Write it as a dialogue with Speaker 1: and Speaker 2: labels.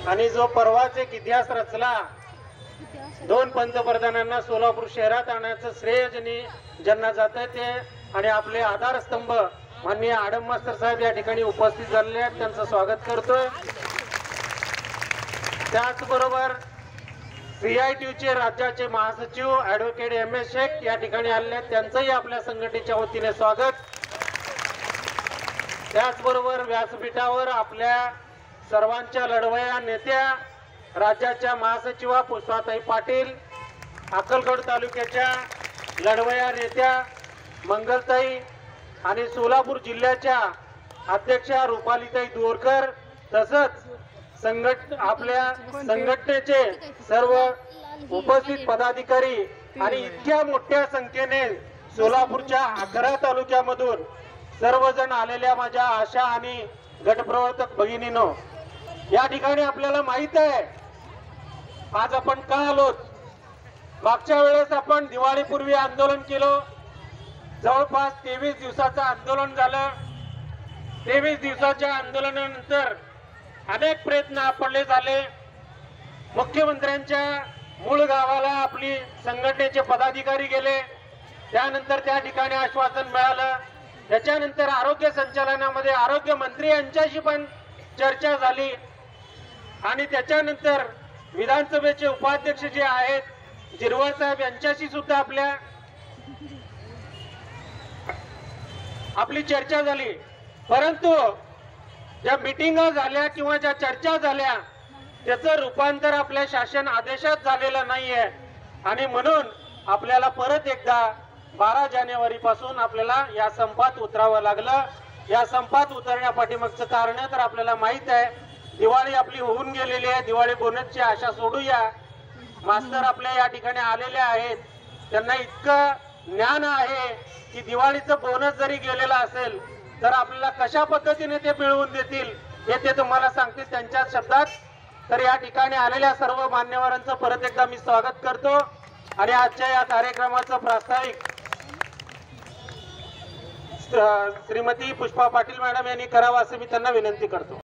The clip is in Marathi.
Speaker 1: आणि जो परवाच एक इतिहास रचला, 2 पंतप्रधानांना सोलापूर शहरात आणण्याचं श्रेय ज्यांना जातं ते आणि आपले आधारस्तंभ माननीय आडम मास्तर साहेब या ठिकाणी उपस्थित झालेले आहेत, त्यांचं स्वागत करतोय। त्याचबरोबर CITUचे राज्याचे महासचिव ॲडव्होकेट MS शेख या ठिकाणी आलेले आहेत, त्यांचंही आपल्या संघटनेच्या वतीने स्वागत। त्याचबरोबर व्यासपीठावर आपल्या सर्वांच्या लढवया नेत्या राज्याच्या महासचिवा पुष्पाताई पाटील, अक्कलकोट तालुक्याच्या लढवया नेत्या मंगलताई आणि सोलापूर जिल्ह्याच्या अध्यक्षा रुपालीताई दोरकर, तसंच आपल्या संघटनेचे सर्व उपस्थित पदाधिकारी आणि इतक्या मोठ्या संख्येने सोलापूरच्या 11 तालुक्यामधून सर्वजण आलेल्या माझ्या आशा आणि गटप्रवर्तक भगिनींनो, या ठिकाणी आपल्याला माहित आहे आज आपण का आलोत। मागच्या वेळेस आपण दिवाळीपूर्वी आंदोलन केलं, जवळपास 23 दिवसाचं आंदोलन झालं। 23 दिवसाच्या आंदोलनानंतर अनेक प्रयत्न आपले झाले। मुख्यमंत्र्यांच्या मूळ गावाला आपली संघटनेचे पदाधिकारी गेले, त्यानंतर त्या ठिकाणी आश्वासन मिळालं। त्याच्यानंतर आरोग्य संचालनामध्ये आरोग्य मंत्री यांच्याशी पण चर्चा झाली आणि त्याच्यानंतर विधानसभेचे उपाध्यक्ष जे आहेत जिरवळ साहेब यांच्याशी सुद्धा आपली चर्चा झाली, परंतु ज्या मीटिंगा झाल्या किंवा ज्या चर्चा झाल्या त्याचं रूपांतर आपल्या शासन आदेशात झालेलं नाहीये आणि म्हणून आपल्याला परत एकदा 12 जानेवारी पासून आपल्याला या संपात उतरावं लागलं। या संपात उतरण्या पाठीमागचं कारण तर आपल्याला माहित आहे, दिवाळी आपली होऊन गेलेली आहे, दिवाळी बोनसची आशा सोडूया। मास्तर आपल्या या ठिकाणी आलेले आहेत, त्यांना इतकं ज्ञान आहे की दिवाळीचं बोनस जरी गेलेला असेल तर आपल्याला कशा पद्धतीने ते मिळवून देतील हे ते तुम्हाला सांगतील त्यांच्या शब्दात। तर या ठिकाणी आलेल्या सर्व मान्यवरांचं परत एकदा मी स्वागत करतो आणि आजच्या या कार्यक्रमाचं प्रास्ताविक श्रीमती पुष्पा पाटील मॅडम यांनी करावं असं मी त्यांना विनंती करतो।